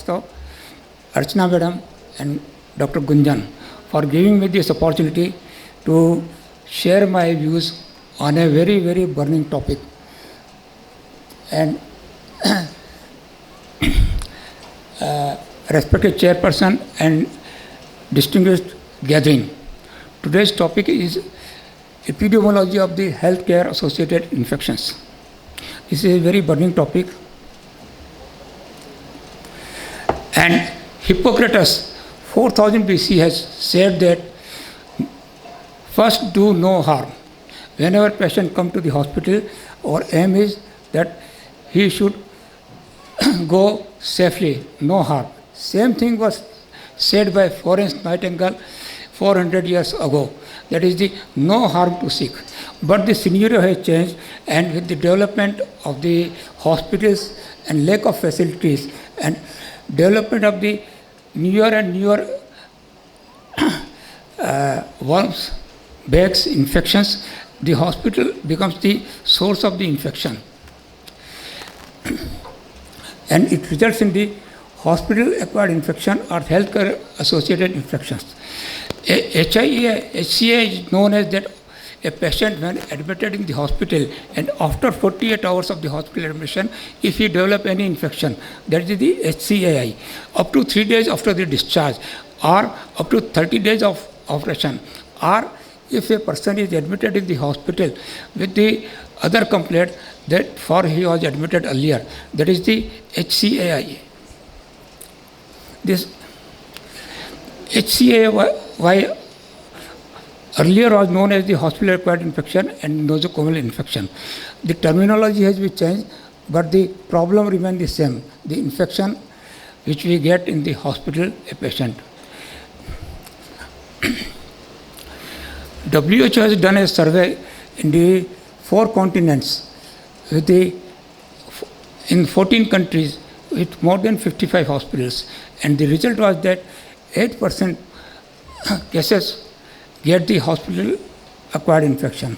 Srivastav, Archana Madam, and Dr. Gunjan for giving me this opportunity to share my views on a very, very burning topic. And respected chairperson and distinguished gathering, today's topic is epidemiology of the healthcare associated infections. This is a very burning topic. And Hippocrates 4000 BC has said that first do no harm. Whenever patient come to the hospital, our aim is that he should go safely, no harm. Same thing was said by Florence Nightingale 400 years ago. That is the no harm to seek. But the scenario has changed, and with the development of the hospitals and lack of facilities and development of the newer and newer worms, bugs, infections, the hospital becomes the source of the infection. And it results in the hospital-acquired infection or healthcare-associated infections. HCA is known as that a patient when admitted in the hospital and after 48 hours of the hospital admission, if he develop any infection, that is the HCAI, up to 3 days after the discharge or up to 30 days of operation, or if a person is admitted in the hospital with the other complaint that for he was admitted earlier, that is the HCAI. This HCAI earlier was known as the hospital-acquired infection and nosocomial infection. The terminology has been changed, but the problem remains the same, the infection which we get in the hospital, a patient. WHO has done a survey in the 4 continents with in 14 countries with more than 55 hospitals, and the result was that 8% cases get the hospital-acquired infection,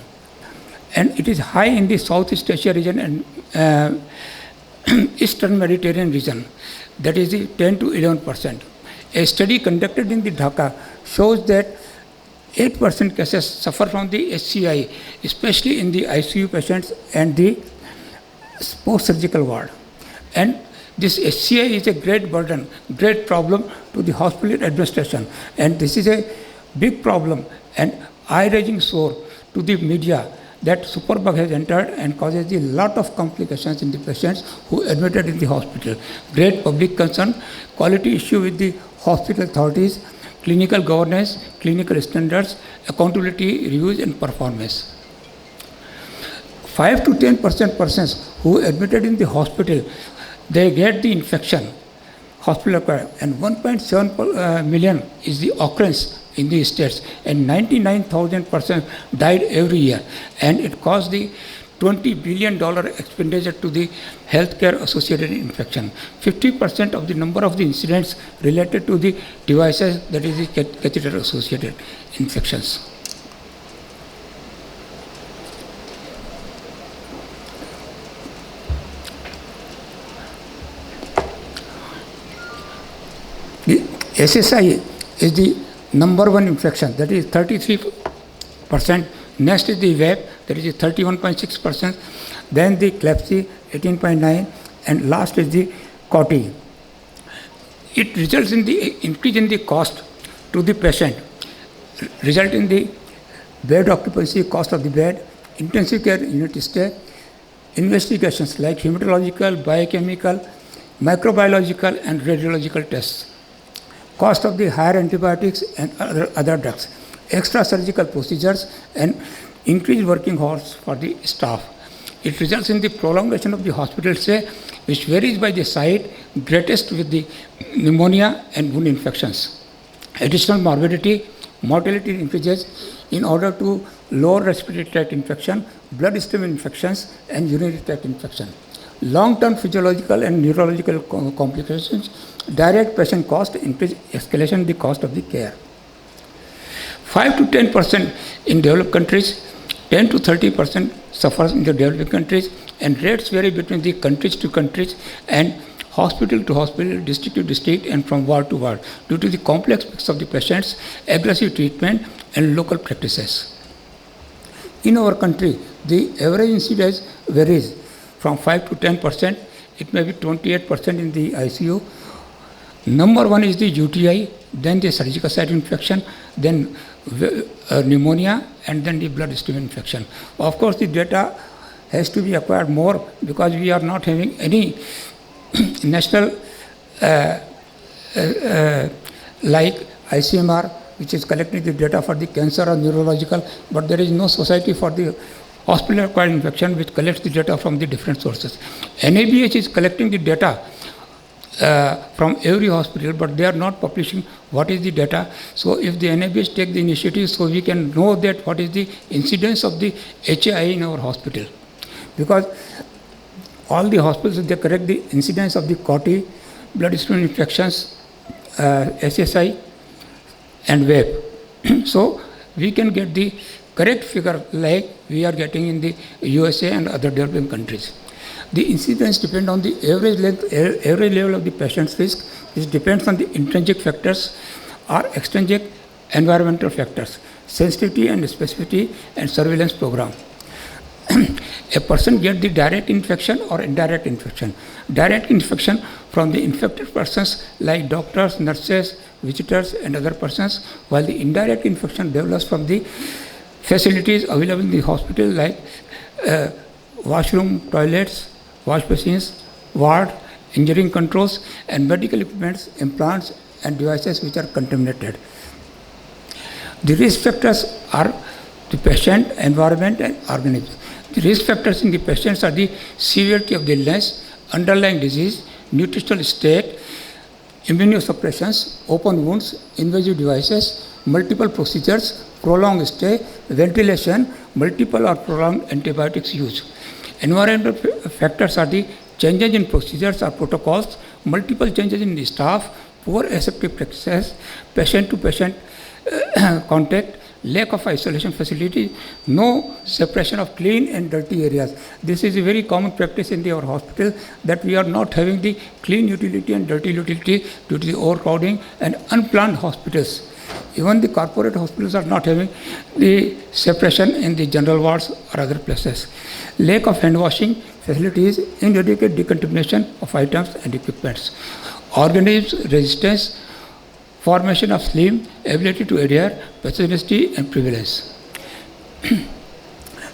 and it is high in the Southeast Asia region and Eastern Mediterranean region, that is the 10 to 11%. A study conducted in the Dhaka shows that 8% cases suffer from the HCI, especially in the ICU patients and the post-surgical ward. And this HCI is a great burden, great problem to the hospital administration, and this is a big problem and eye-raising sore to the media that superbug has entered and causes a lot of complications in the patients who admitted in the hospital. Great public concern, quality issue with the hospital authorities, clinical governance, clinical standards, accountability, reviews and performance. 5 to 10% persons who admitted in the hospital, they get the infection, hospital acquired, and 1.7 million is the occurrence in the states, and 99,000 persons died every year, and it caused the $20 billion expenditure to the healthcare associated infection. 50% of the number of the incidents related to the devices, that is the catheter associated infections. The SSI is the number 1 infection, that is 33%. Next is the VAP, that is 31.6%. Then the CLEPSI, 18.9%, and last is the COTI. It results in the increase in the cost to the patient, result in the bed occupancy, cost of the bed, intensive care unit stay, investigations like hematological, biochemical, microbiological, and radiological tests, cost of the higher antibiotics and other drugs, extra surgical procedures, and increased working hours for the staff. It results in the prolongation of the hospital stay, which varies by the site, greatest with the pneumonia and wound infections. Additional morbidity, mortality increases in order to lower respiratory tract infection, bloodstream infections, and urinary tract infection. Long-term physiological and neurological complications, direct patient cost, increase escalation in the cost of the care. 5 to 10% in developed countries, 10 to 30% suffers in the developing countries, and rates vary between the countries to countries, and hospital to hospital, district to district, and from ward to ward due to the complex mix of the patients, aggressive treatment, and local practices. In our country, the average incidence varies from 5 to 10%. It may be 28% in the ICU. Number one is the UTI, then the surgical site infection, then pneumonia, and then the bloodstream infection. Of course, the data has to be acquired more because we are not having any national like ICMR, which is collecting the data for the cancer or neurological, but there is no society for the hospital-acquired infection which collects the data from the different sources. NABH is collecting the data from every hospital, but they are not publishing what is the data. So if the NABH take the initiative, so we can know that what is the incidence of the HAI in our hospital. Because all the hospitals, they correct the incidence of the COTI, bloodstream infections, SSI, and WAVE. So we can get the correct figure like we are getting in the USA and other developing countries. The incidence depends on the average level of the patient's risk, which depends on the intrinsic factors or extrinsic environmental factors, sensitivity and specificity, and surveillance program. A person gets the direct infection or indirect infection. Direct infection from the infected persons like doctors, nurses, visitors, and other persons, while the indirect infection develops from the facilities available in the hospital like washroom, toilets, wash machines, ward, engineering controls, and medical equipments, implants, and devices which are contaminated. The risk factors are the patient, environment, and organism. The risk factors in the patients are the severity of the illness, underlying disease, nutritional state, immunosuppressions, open wounds, invasive devices, multiple procedures, prolonged stay, ventilation, multiple or prolonged antibiotics use. Environmental factors are the changes in procedures or protocols, multiple changes in the staff, poor aseptic practices, patient-to-patient contact, lack of isolation facility, no separation of clean and dirty areas. This is a very common practice in our hospital, that we are not having the clean utility and dirty utility due to the overcrowding and unplanned hospitals. Even the corporate hospitals are not having the separation in the general wards or other places. Lack of hand washing facilities, inadequate decontamination of items and equipments. Organism resistance, formation of slim, ability to adhere, pathogenicity, and prevalence.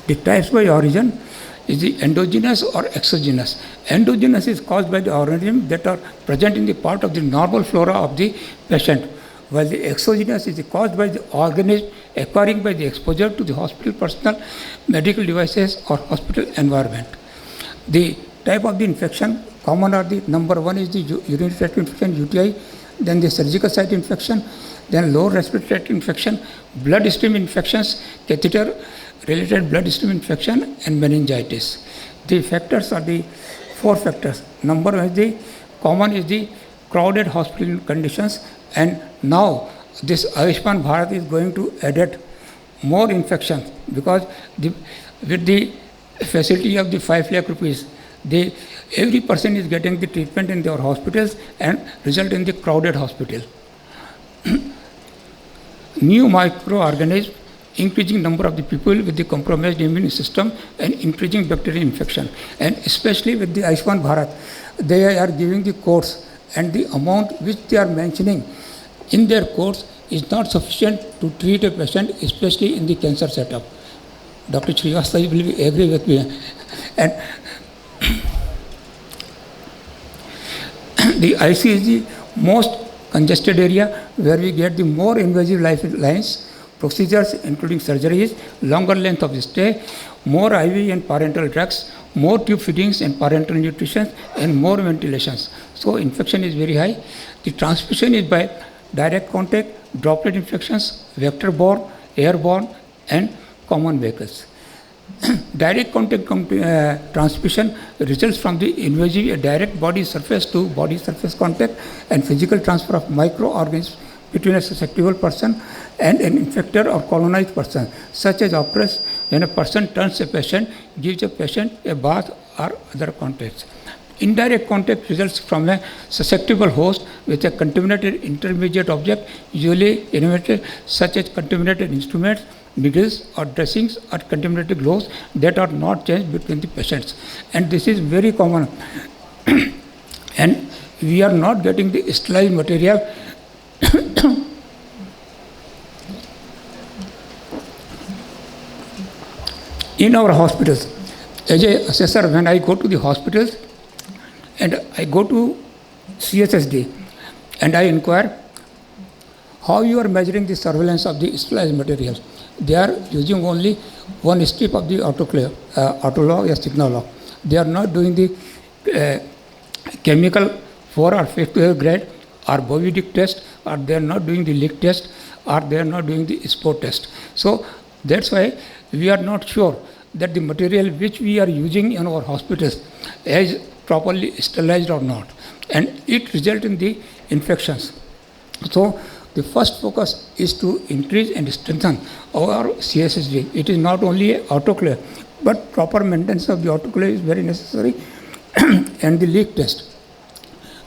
The types by origin is the endogenous or exogenous. Endogenous is caused by the organisms that are present in the part of the normal flora of the patient, while the exogenous is caused by the organism acquiring by the exposure to the hospital personnel, medical devices, or hospital environment. The type of the infection, common are the number one is the urinary tract infection, UTI, then the surgical site infection, then lower respiratory tract infection, bloodstream infections, catheter-related bloodstream infection, and meningitis. The factors are the four factors. Number one is the common is the crowded hospital conditions, and now this Ayushman Bharat is going to add more infections because with the facility of the 5 lakh rupees, every person is getting the treatment in their hospitals and result in the crowded hospital. New microorganisms, increasing number of the people with the compromised immune system and increasing bacterial infection. And especially with the Ayushman Bharat, they are giving the codes, and the amount which they are mentioning in their codes is not sufficient to treat a patient, especially in the cancer setup. Dr. Srivastava will agree with me. And the IC is the most congested area where we get the more invasive lifelines, procedures including surgeries, longer length of stay, more IV and parenteral drugs, more tube feedings and parenteral nutrition, and more ventilations. So infection is very high. The transmission is by direct contact, droplet infections, vector-borne, airborne, and common vehicles. Direct contact transmission results from the invasive direct body surface to body surface contact and physical transfer of microorganisms between a susceptible person and an infected or colonized person, such as occurs when a person turns a patient, gives a patient a bath or other contacts. Indirect contact results from a susceptible host with a contaminated intermediate object, usually innovated, such as contaminated instruments, needles or dressings or contaminated gloves that are not changed between the patients. And this is very common. And we are not getting the sterilized material in our hospitals. As a assessor, when I go to the hospitals and I go to CSSD and I inquire how you are measuring the surveillance of the sterilized materials. They are using only one strip of the autoclave, autolog or signalog. They are not doing the chemical 4 or 5 grade or Bovidic test, or they are not doing the leak test, or they are not doing the sport test. So that's why we are not sure that the material which we are using in our hospitals is properly sterilized or not, and it results in the infections. So the first focus is to increase and strengthen our CSSD. It is not only autoclave, but proper maintenance of the autoclave is very necessary, and the leak test.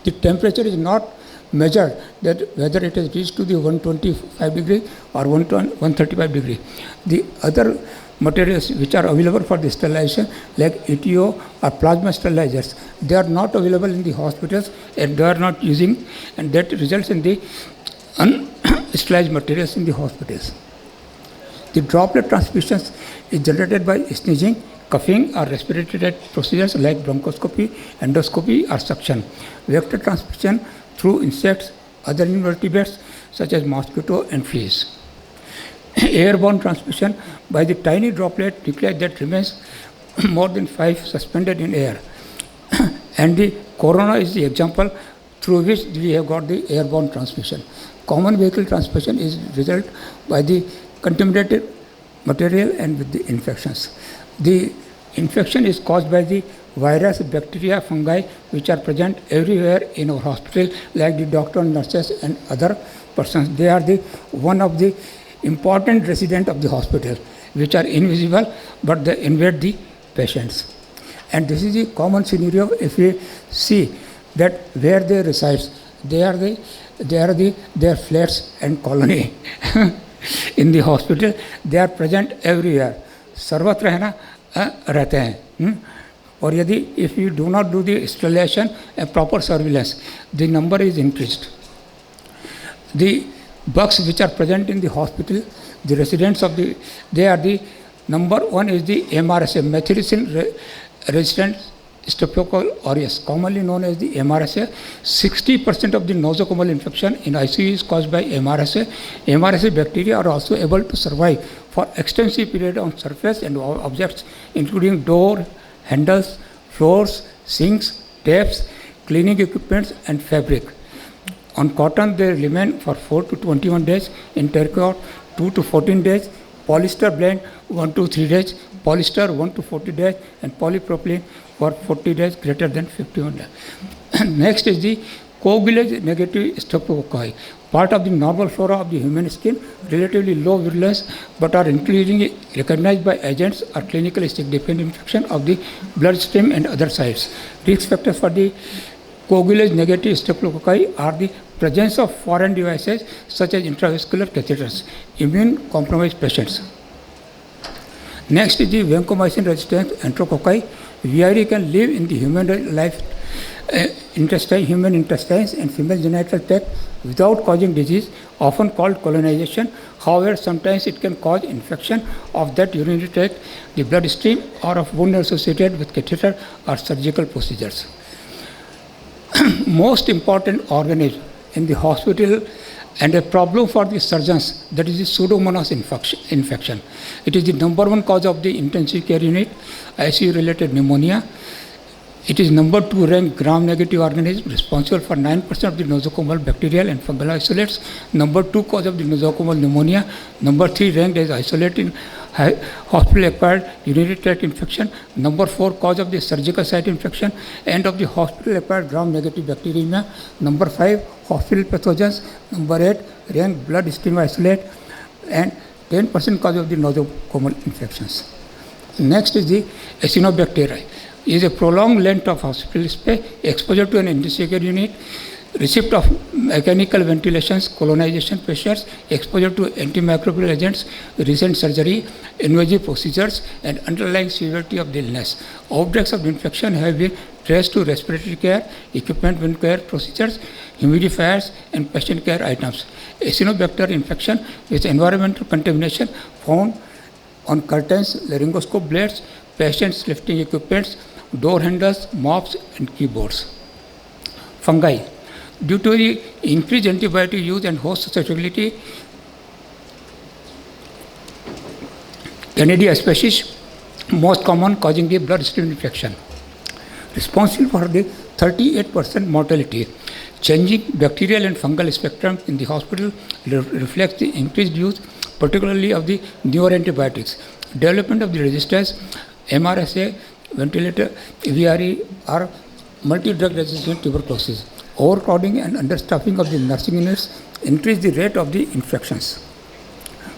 The temperature is not measured that whether it has reached to the 125 degree or 135 degree. The other materials which are available for the sterilization, like ETO or plasma sterilizers, they are not available in the hospitals and they are not using, and that results in the unsterilized materials in the hospitals. The droplet transmissions is generated by sneezing, coughing or respiratory procedures like bronchoscopy, endoscopy or suction. Vector transmission through insects, other invertebrates such as mosquito and fleas. Airborne transmission by the tiny droplet nuclei that remains more than 5 suspended in air. And the corona is the example through which we have got the airborne transmission. Common vehicle transmission is result by the contaminated material and with the infections. The infection is caused by the virus, bacteria, fungi which are present everywhere in our hospital, like the doctor, nurses and other persons. They are the one of the important resident of the hospital, which are invisible but they invade the patients. And this is the common scenario. If we see that where they reside, they are their flats and colony in the hospital. They are present everywhere. सर्वत्र है ना रहते हैं. और यदि if you do not do the sterilization and proper surveillance, the number is increased. The bugs which are present in the hospital, the residents of the, they are the number one is the MRSA, methicillin resistant Staphylococcus aureus, commonly known as the MRSA. 60% of the nosocomial infection in ICU is caused by MRSA. MRSA bacteria are also able to survive for extensive period on surface and objects, including door, handles, floors, sinks, taps, cleaning equipments, and fabric. On cotton, they remain for 4 to 21 days. In terracotta, 2 to 14 days. Polyester blend, 1 to 3 days. Polyester, 1 to 40 days. And polypropylene for 40 days greater than 51 days. Next is the coagulase negative Staphylococci, part of the normal flora of the human skin, relatively low virulence, but are increasingly recognized by agents or clinically significant infection of the bloodstream and other sites. Risk factors for the coagulase negative Staphylococci are the presence of foreign devices such as intravascular catheters, immune compromised patients. Next is the vancomycin resistant enterococci. VRE can live in the human human intestines and female genital tract without causing disease, often called colonization. However, sometimes it can cause infection of that urinary tract, the bloodstream, or of wound associated with catheter or surgical procedures. Most important organism in the hospital and a problem for the surgeons, that is the Pseudomonas infection. It is the number one cause of the intensive care unit, ICU-related pneumonia. It is number 2 ranked gram-negative organism responsible for 9% of the nosocomial bacterial and fungal isolates. Number 2 cause of the nosocomial pneumonia. Number 3 ranked as isolated hospital-acquired urinary tract infection. Number 4 cause of the surgical site infection and of the hospital-acquired gram-negative bacteremia. Number 5 hospital pathogens. Number 8 ranked blood stream isolate, and 10% cause of the nosocomial infections. Next is the Acinetobacter. is a prolonged length of hospital stay, exposure to an intensive care unit, receipt of mechanical ventilations, colonization pressures, exposure to antimicrobial agents, recent surgery, invasive procedures, and underlying severity of the illness. Outbreaks of infection have been traced to respiratory care, equipment and care procedures, humidifiers, and patient care items. Acinetobacter infection with environmental contamination found on curtains, laryngoscope blades, patients' lifting equipments, door handles, mops, and keyboards. Fungi. Due to the increased antibiotic use and host susceptibility, Candida species most common, causing the bloodstream infection, responsible for the 38% mortality. Changing bacterial and fungal spectrum in the hospital reflects the increased use, particularly of the newer antibiotics. Development of the resistance, MRSA, ventilator, VRE, or multi-drug resistant tuberculosis. Overcrowding and understaffing of the nursing units increase the rate of the infections.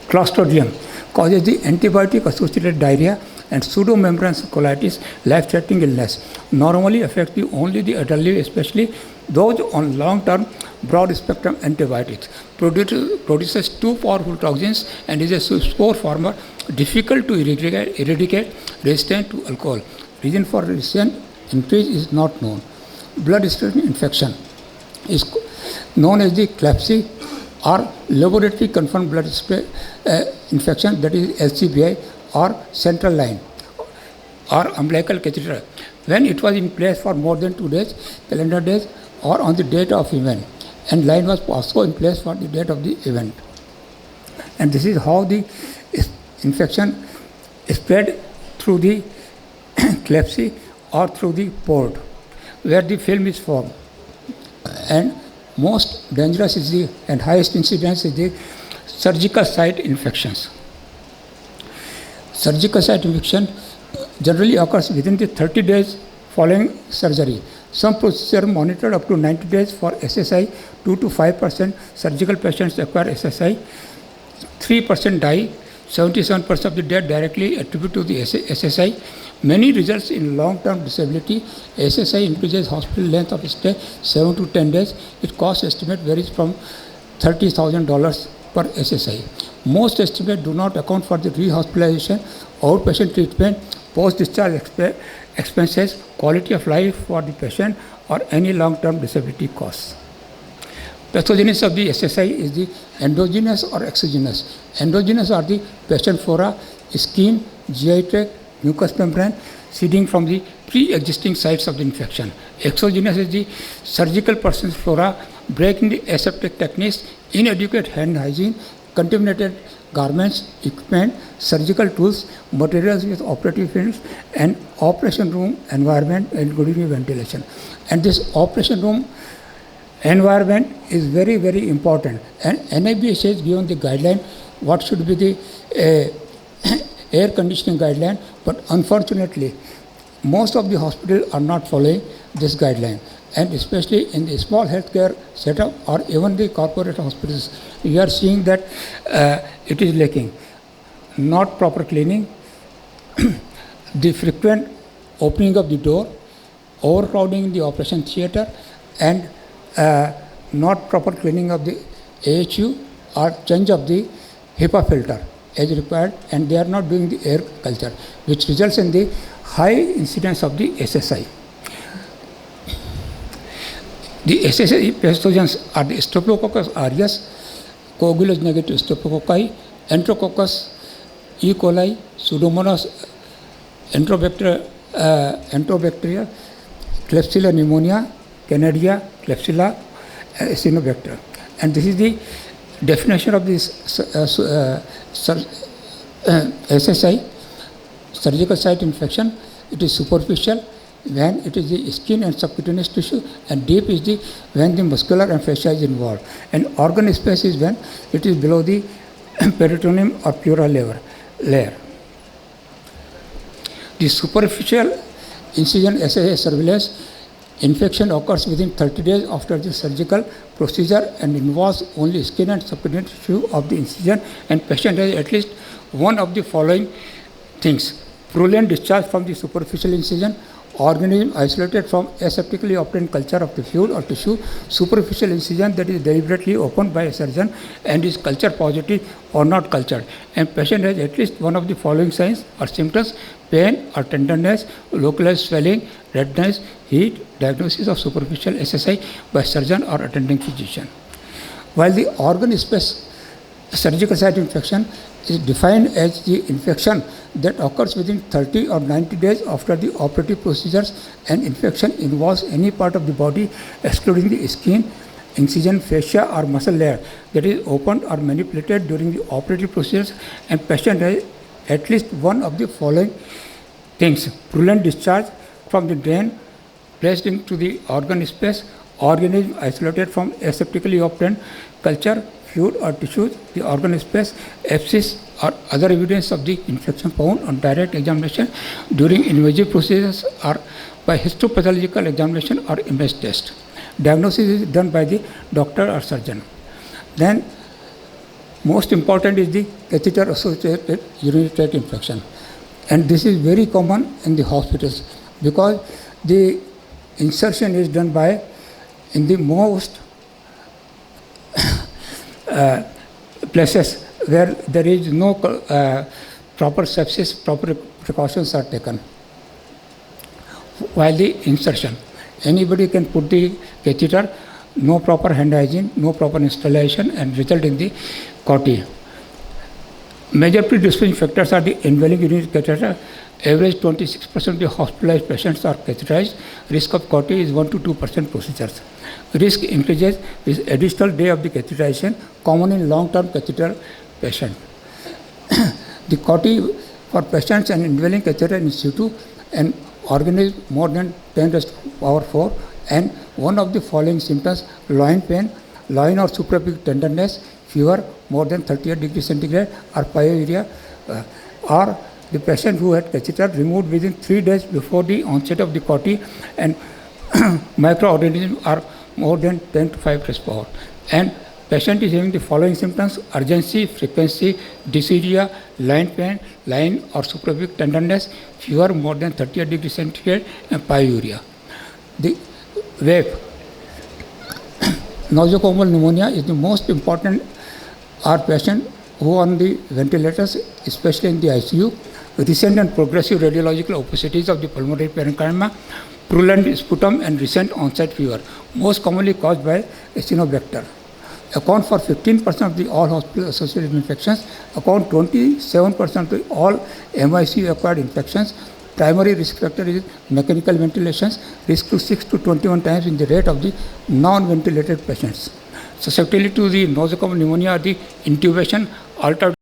Clostridium causes the antibiotic-associated diarrhea and pseudomembranous colitis, life-threatening illness. Normally affect only the elderly, especially those on long-term broad-spectrum antibiotics. Produces two powerful toxins and is a spore former, difficult to eradicate, resistant to alcohol. Reason for recent increase is not known. Bloodstream infection is known as the CLABSI or laboratory confirmed blood infection, that is LCBI, or central line or umbilical catheter, when it was in place for more than 2 days, calendar days, or on the date of event, and line was also in place for the date of the event. And this is how the infection spread through the CLABSI or through the port, where the film is formed. And most dangerous is the and highest incidence is the surgical site infections. Surgical site infection generally occurs within the 30 days following surgery. Some procedures are monitored up to 90 days for SSI. 2 to 5% surgical patients acquire SSI. 3% die. 77% of the death directly attributed to the SSI. Many results in long-term disability. SSI increases hospital length of stay 7 to 10 days. Its cost estimate varies from $30,000 per SSI. Most estimates do not account for the rehospitalization, outpatient treatment, post-discharge expenses, quality of life for the patient, or any long-term disability costs. Pathogenesis of the SSI is the endogenous or exogenous. Endogenous are the patient flora, skin, GI tract, mucous membrane, seeding from the pre-existing sites of the infection. Exogenous is the surgical person's flora, breaking the aseptic techniques, inadequate hand hygiene, contaminated garments, equipment, surgical tools, materials with operative fields, and operation room environment, including ventilation. And this operation room environment is very, very important. And NIBH has given the guideline what should be the air conditioning guideline, but unfortunately, most of the hospitals are not following this guideline. And especially in the small healthcare setup or even the corporate hospitals, we are seeing that it is lacking. Not proper cleaning, the frequent opening of the door, overcrowding in the operation theatre, and not proper cleaning of the AHU or change of the HEPA filter as required, and they are not doing the air culture, which results in the high incidence of the SSI. The SSI pathogens are the Staphylococcus aureus, coagulase negative Staphylococci, Enterococcus, E. coli, Pseudomonas, Enterobacteria, Klebsiella pneumonia, Candida, Klebsiella, Acinetobacter. And this is the definition of this SSI, surgical site infection. It is superficial when it is the skin and subcutaneous tissue, and deep is the when the muscular and fascia is involved. And organ space is when it is below the peritoneum or pleural layer. The superficial incision SSI surveillance infection occurs within 30 days after the surgical procedure and involves only skin and subcutaneous tissue of the incision, and patient has at least one of the following things: purulent discharge from the superficial incision, organism isolated from aseptically obtained culture of the fluid or tissue, superficial incision that is deliberately opened by a surgeon and is culture positive or not cultured, and patient has at least one of the following signs or symptoms: pain or tenderness, localized swelling, redness, heat, diagnosis of superficial SSI by surgeon or attending physician. While the organ space surgical site infection is defined as the infection that occurs within 30 or 90 days after the operative procedures, and infection involves any part of the body excluding the skin, incision, fascia or muscle layer that is opened or manipulated during the operative procedures, and patient has at least one of the following things: purulent discharge from the drain placed into the organ space, organism isolated from aseptically obtained culture, fluid or tissues, the organ space, abscess or other evidence of the infection found on direct examination during invasive procedures or by histopathological examination or image test. Diagnosis is done by the doctor or surgeon. Then most important is the catheter associated urinary tract infection, and this is very common in the hospitals because the insertion is done by in the most places where there is no proper sepsis, proper precautions are taken while the insertion. Anybody can put the catheter, no proper hand hygiene, no proper installation, and result in the COTY. Major predisposing factors are the indwelling urinary catheter. Average 26% of the hospitalized patients are catheterized. Risk of COTY is 1 to 2% procedures. Risk increases with additional day of the catheterization, common in long-term catheter patient. The COTY for patients and indwelling catheter in situ and organism more than 10 raised to power 4, and one of the following symptoms: loin pain, loin or suprapubic tenderness, fever more than 38 degrees centigrade, or pyuria, or the patient who had catheter removed within 3 days before the onset of the COTY, and microorganisms are more than 10 to 5 raised power. And patient is having the following symptoms: urgency, frequency, dysuria, loin pain, loin or suprapubic tenderness, fever more than 38 degrees centigrade, and pyuria. The WAVE, nosocomial pneumonia, is the most important. Our patient who on the ventilators, especially in the ICU, recent and progressive radiological opacities of the pulmonary parenchyma, purulent sputum, and recent onset fever, most commonly caused by Acinetobacter. Account for 15% of the all hospital-associated infections, account 27% of the all MICU-acquired infections. Primary risk factor is mechanical ventilations, risk to 6 to 21 times in the rate of the non-ventilated patients. Susceptibility to the nosocomial pneumonia are the intubation, altered